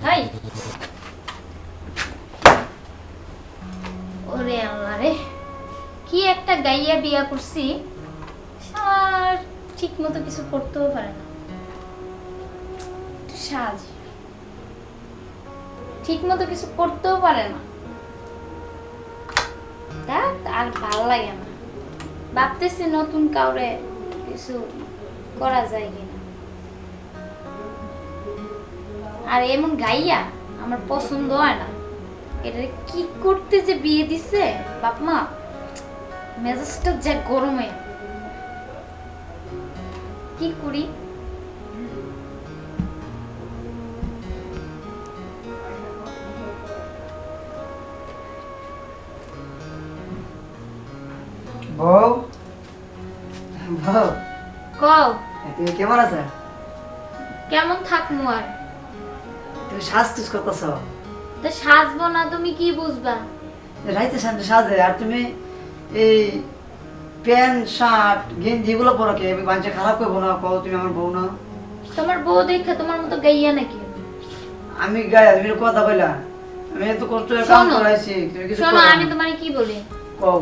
High ওরে আল্লাহ রে, কি একটা গাইয়া বিয়া করছি, আর ঠিক মতো কিছু করতেও পারে না। সাজ ঠিক মতো কিছু করতেও পারে না, দেখ আর ভালো লাগে না। ভাবতেছি নতুন কাউরে কিছু করা যায় কিনা। আর এমন গাইয়া আমার পছন্দ হয় না। এটা কি করতে যে বিয়ে দিছে বাপ মা, মেজাজটা যে গরমে। কি করি? বউ বউ কও তুমি কেমন আছো? কেমন থাকমু আর? তুমি সাজতুজ করতেছ, তা সাজবো না তুমি কি বুঝবা? রাইতে সামনে সাজে আর তুমি এই প্যান্ট শার্ট গেঞ্জি এগুলো পরো কে? আমি বাঞ্চা খারাপ করবো না, কও তুমি আমার বউ না। তোমার বউ দেখে তোমার মতো গাইয়া নাকি? আমি গায়ে তুমি কথা কইলা, আমি এত কষ্ট করে কাম করাইছি, তুমি কিছু শোনো, করো আমি না। তোমারে কি বলি, কও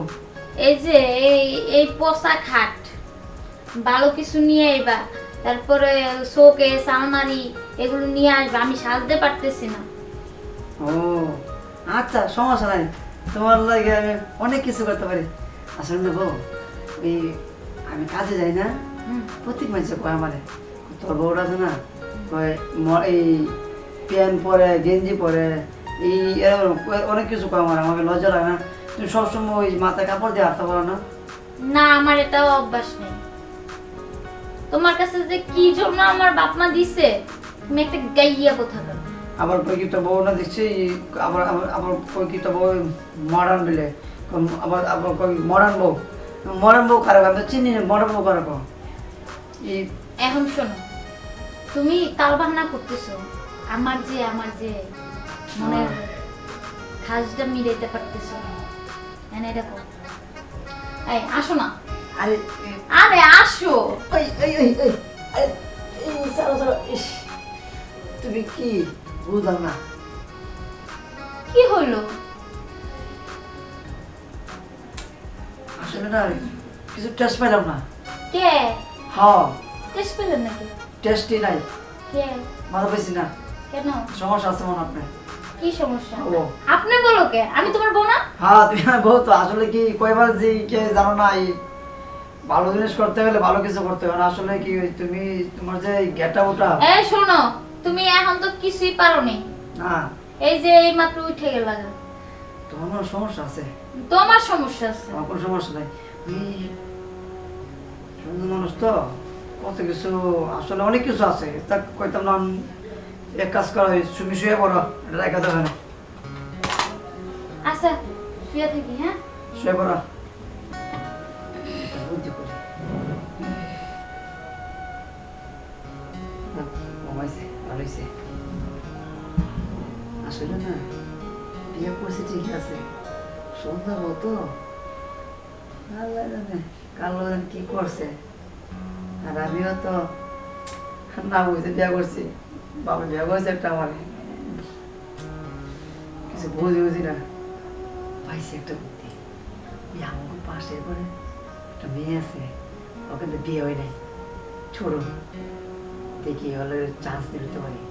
এই যে এই পচা খাট ভালো কিছু নিয়ে আইবা, তারপরে শোকেস আলমারি এগুলো নিয়ে আসবা। আমি সাজতে পারতেছি না। ও আচ্ছা, সমস্যা নাই, তোমার লাগে আমি অনেক কিছু করতে পারি। আসলে না বউ, এই আমি কাজে যাই না, প্রত্যেক মানুষে কয় আমারে তোর বউটা আছে না, কয় এই প্যান্ট পরে গেঞ্জি পরে এই এরকম অনেক কিছু কয় আমার, আমাকে লজ্জা লাগে না? তুমি সবসময় ওই মাথায় কাপড় দিয়ে হাঁটতে পারো না? না, আমার এটাও অভ্যাস নেই। তোমার কাছে যে কি জন্য আমার বাপ মা দিছে, তুমি একটা গাইয়া কথা বলো। আবার কই কি তো বউ না দেখছি, আবার আবার আবার কই কি তো বউ মডার্ন বলে, আবার আবার কই মডার্ন বউ কারো আমি তো চিনি না, মডার্ন বউ কারো এই। এখন শোনো, তুমি তালবাহানা করতেছো আমার যে মনের খাসটা মিলাইতে পারতেছো না। এনে দেখো, এই আসো না। আরে আরে আসো। ওই ওই ওই ওই আরে এই চলো চলো, ইস তুমি কি বুঝলাম না। কি হইলো? আসলে না কিছু টেস্ট পাইলাম না। কে? হ্যাঁ টেস্ট পেলেন নাকি? টেস্টই নাই, কে? মাথা পেয়েছি না, কেন? সমস্যা আছে মনে আপনার। কি সমস্যা? ও আপনি বলো কে? আমি তোমার বউ না? হ্যাঁ তুমি আমার বউ তো। আসলে কি কয়বার যে কে জানো না, এই ভালো জিনিস করতে হলে ভালো কিছু করতে হবে না। আসলে কি তুমি তোমার যে গেটা ওটা এই শোনো, তুমি এখন তো কিছুই পারোনি। না, এই যে এই মাত্র উঠে গেল। তোমার কোনো সমস্যা আছে? তোমার সমস্যা আছে। আমার কোনো সমস্যা নাই, ওই সুন্দর মানুষ তো, কত কিছু আসলে অনেক কিছু আছে, তা কইতাম না। এক কাজ করো, তুমি শুয়ে পড়ো, এটা রেখা দেবে না। আচ্ছা, শুয়ে থাকি। হ্যাঁ, শুয়ে পড়ো। বুদ্ধি করি কমাইছে, ভালো হয়েছে। আসলে না বিয়ে করছে ঠিক আছে, সুন্দর মতো আল্লাহ জানে কালো কি করছে। আর আমিও তো না বুঝতে বিয়ে করছি, বাবা বিয়ে করছে একটা আমার, কিছু বুঝি না। পাইছে একটা বুদ্ধি, ওই আমার পাশে করে একটা মেয়ে আছে, ওখানে তো বিয়ে হয় নাই, ছোট, দেখি হলে চান্স নিতে পারি।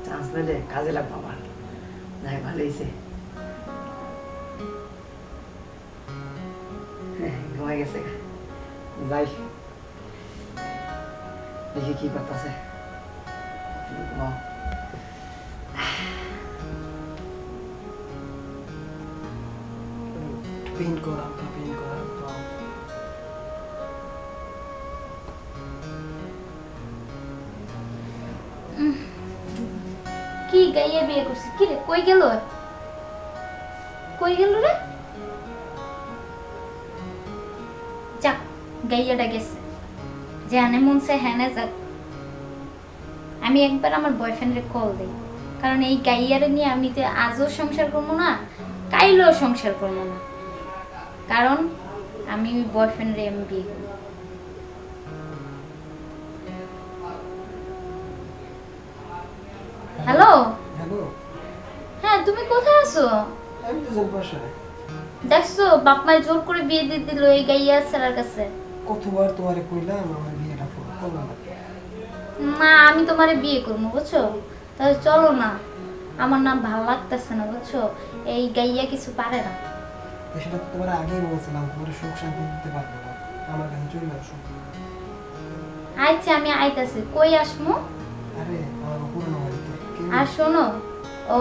চান্স নিলে কাজে লাগবে আমার। যাই ভালো হয়েছে, ঘুমাই গেছে। যাই দেখি কি করতেছে। ঘুমাও। পিন করাম তো পিন করাম তো কি গাইয়া বিয়ে করছি? কি রে, কই গেল? কই গেল রে? যাক, গাইয়াটা গেছে, জানে মন সে হ্যানে যাক। আমি একবার আমার বয়ফ্রেন্ডের কল দিই, কারণ এই গাইয়ারে নিয়ে আমি যে আজও সংসার করবো না, কাইলেও সংসার করবো না, কারণ আমি বয়ফ্রেন্ডে আমি বিয়ে করবো। কোথায় আছো? আমি তো যাই বাসায়। দেখছো বাপ মায় জোর করে বিয়ে দিয়ে দিল এই গাইয়া ছেলের কাছে। কতবার তোমারে কইলাম আমার বিয়েটা করো, করলা না। না আমি তোমারে বিয়ে করবো বুঝছো, তাহলে চলো না, আমার না ভালো লাগতেছে না বুঝছো, এই গাইয়া কিছু পারে না। তো সেটা তো তোমার আগেই বলছিলাম, তোমার সুখ শান্তি দিতে পারবো না, আমার কাছে চলে আসো। আচ্ছা আমি আইতাছি, কই আসমু? আরে আমার পুরনো বাড়িতে আর শোনো, ও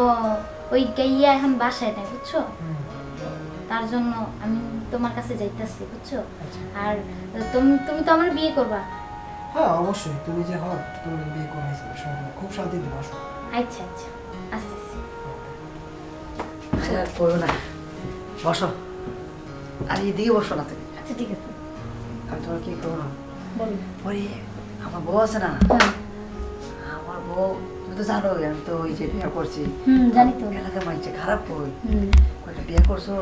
ওই গাইয়া এখন বাসায় নাই বুঝছো, হুম, তার জন্য আমি তোমার কাছে যাইতাছি বুঝছো। আচ্ছা। আর তুমি তুমি তো আমার বিয়ে করবা। হ্যাঁ অবশ্যই, তুমি যে হও তুমি বিয়ে করাইছো, খুব শান্তি দিবে, আসো। আচ্ছা আচ্ছা আসতেছি। আর করো না, বসো। আর এদিকে বসো না তুমি। আচ্ছা ঠিক আছে আমি তোমার কি করবো না, বলো। ওই আমার বউ আছে না, আমার বউ তুমি তো জানো আমি তো ওই যে বিয়ে করছি। জানি তো। এলাকার মানুষে খারাপ কই, হুম কয়টা বিয়ে করছো,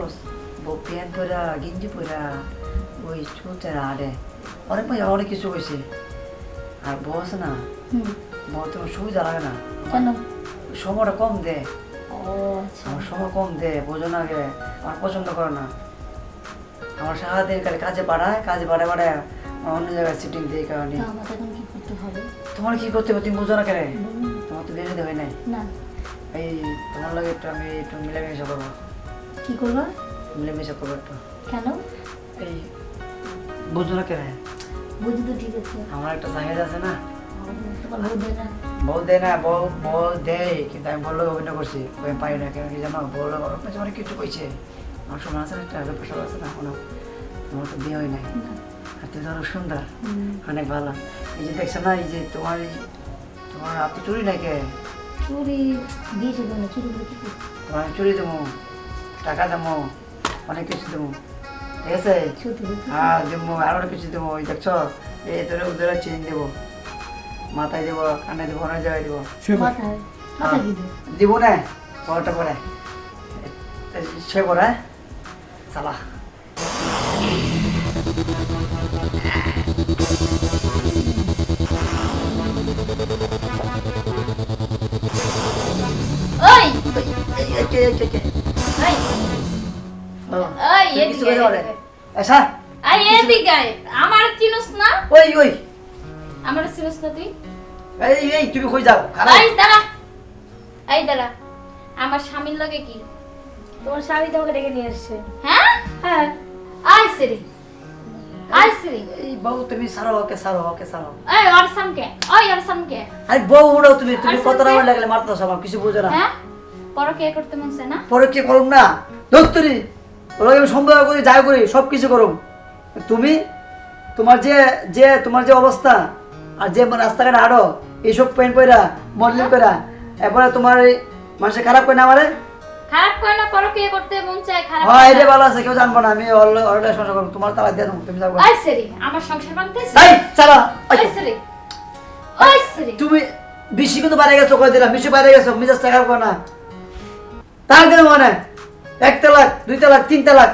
বউ প্যান্ট পরা গেঞ্জি পরা ওই চুলটা আড়ে অনেক ভাই অনেক কিছু হয়েছে। আর বউ আছে না, হুম বউ তোমার সুবিধা লাগে না, কেন? সময়টা কম দেয়, ও আচ্ছা আমার সময় কম দেয়, বোঝো না আগে, আমার পছন্দ করে না। আমার সারাদিন খালি কাজে বাড়ায় বাড়ায় অন্য জায়গায় সিটিং দিয়ে এই কারণে। তো আমাকে এখন কি করতে হবে? তোমার কি করতে হবে তুমি বোঝো না কেন? বলুন। তোমার তো বেরোতে হয় নাই। না এই তোমার লাগে একটু আমি একটু মিলেমিশে করবো, কি করবা? মিলেমিশে করবো একটু। কেন? এই বুঝো না কেন? বুঝি তো ঠিক আছে। আমার একটা চাহিদা আছে না, তোমার বউ দেয় না? বউ দেয় না, বউ দেয় কিন্তু আমি বললো অভিনয় করছি, আমি পাই না কেন কি জানো, বললো অনেক কিছু কইছে। আমার সময় আছে না, একটা ব্যাপার আছে না, কোনো তোমার তো বিয়ে হয় নাই, না। আর তুমি তো অনেক সুন্দর, হুম। অনেক ভালো। এই যে দেখছো না, এই যে তোমার তোমার আপনি চুরি নাই কে, চুরি দিয়েছে তো না, চুরি করে কি করবে? তোমার আমি চুরি দেবো, টাকা দেবো, অনেক কিছু দেবো, ঠিক আছে? সত্যি বলতেছি? হ্যাঁ দেবো, আরো অনেক কিছু দেবো। ওই দেখছো এই তোর উদরে চেন দেবো, মাথায় দেবো, কানে দেবো, অনেক জায়গায় দেবো। মাথায় মাথায় কি দেবে? দিব না পরটা পরে সে পরে চালা। ওই এই, ওই ও, ওই তুই কিছু এদিকে কইতে পারে? এদিকে। আচ্ছা, আই এদিকে আয়। আমার চিনোস না? ওই আমার চিনোস না তুই? এই তুমি কই যাও? খারাপ। এই দাঁড়া, এই দাঁড়া, আমার স্বামীর লগে কি? তোমার স্বামী তোমাকে ডেকে নিয়ে এসছে। হ্যাঁ হ্যাঁ আয় সিরি, আয় সিরি। এই বউ তুমি সারো, ওকে সারো, ওকে সারো। এই ওর সামকে, ওই ওর সামকে। আরে বউ উড়াও তুমি, তুমি আর কত সামনে? নাম লাগলে মারতো সব, কিছু বুঝো না। হ্যাঁ পর কে করতে মন চায় না? পরে কি করুম না দোস্তরি, ওরা আমি সন্দেহ করি, যাই করি, সব কিছু করুম। তুমি তোমার তোমার যে অবস্থা, আর যে রাস্তাঘাটে আরো এইসব প্যান্ট পরা মডেলিং করা, এরপরে তোমার এই মানুষে খারাপ করে না আমারে। খারাপ করে না, পর কে করতে মন চায় খারাপ হ্যাঁ করে এটা না। ভালো আছে, কেউ জানবো না, আমি অলরেডি সংসার করবো, তোমার তালা দিয়ে দেবো, তুমি যাবো। ওই সিরি আমার সংসার ভাঙতেছে। এই চালা। ওই সিরি, ওই সিরি। তুমি বেশি কিন্তু বাইরে গেছো, কয়ে দিলাম বেশি বাইরে গেছো, মিজাজ টাকা করবো না। তার দিন মানে 1 তালাক 2 তালাক 3 তালাক।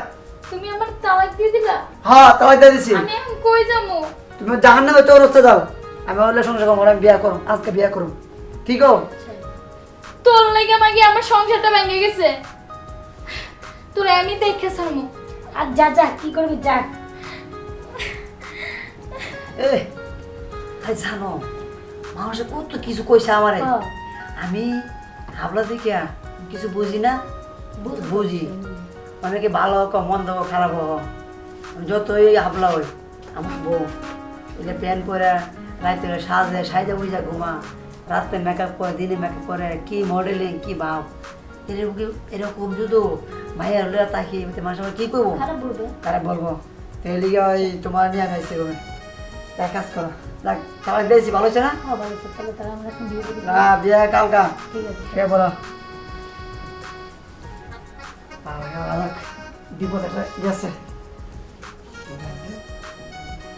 তুমি আমার তালাক দিয়ে দিলা? হ্যাঁ তালাক দিয়ে দিছি। আমি এখন কই যাবো? তুমি জাহান্নামে চৌরাস্তা যাও, আমি হলে সংসার করবো, আমি বিয়া করুম, আজকে বিয়া করুম, ঠিক হোক? তোর লাগে মাগি আমার সংসারটা ভেঙে গেছে, তোর আমি দেখে সারমু। আর যা যা কি করবি যা। এই জানো মানুষে কত কিছু কইছে আমারে, হ্যাঁ। আমি হাবলা দেখিয়া কিছু বুঝি না, বুঝি অনেকে ভালো হোক মন্দ হোক খারাপ হোক, যতই হাবলা হই আমার বউ এটা প্যান্ট পরে রাতে সাজে বুঝা ঘুমা, রাতে মেকআপ করে, দিনে মেকআপ করে, কি মডেলিং, কি ভাব, এরকম যদি ভাইয়া হলে তাকিয়ে মানুষ আমার কি করবো, খারাপ বলবে। তারা বলবো তাহলে ওই তোমার নিয়ে খাইছে তুমি এক কাজ করো, দেখ খাবার দিয়েছি, ভালো হয়েছে না? হ্যাঁ ভালো আছে, তাহলে তারা আমরা এখন বিয়ে করি। না বিয়ে কালকা, ঠিক আছে। কে বলো? বিপদ একটা গেছে।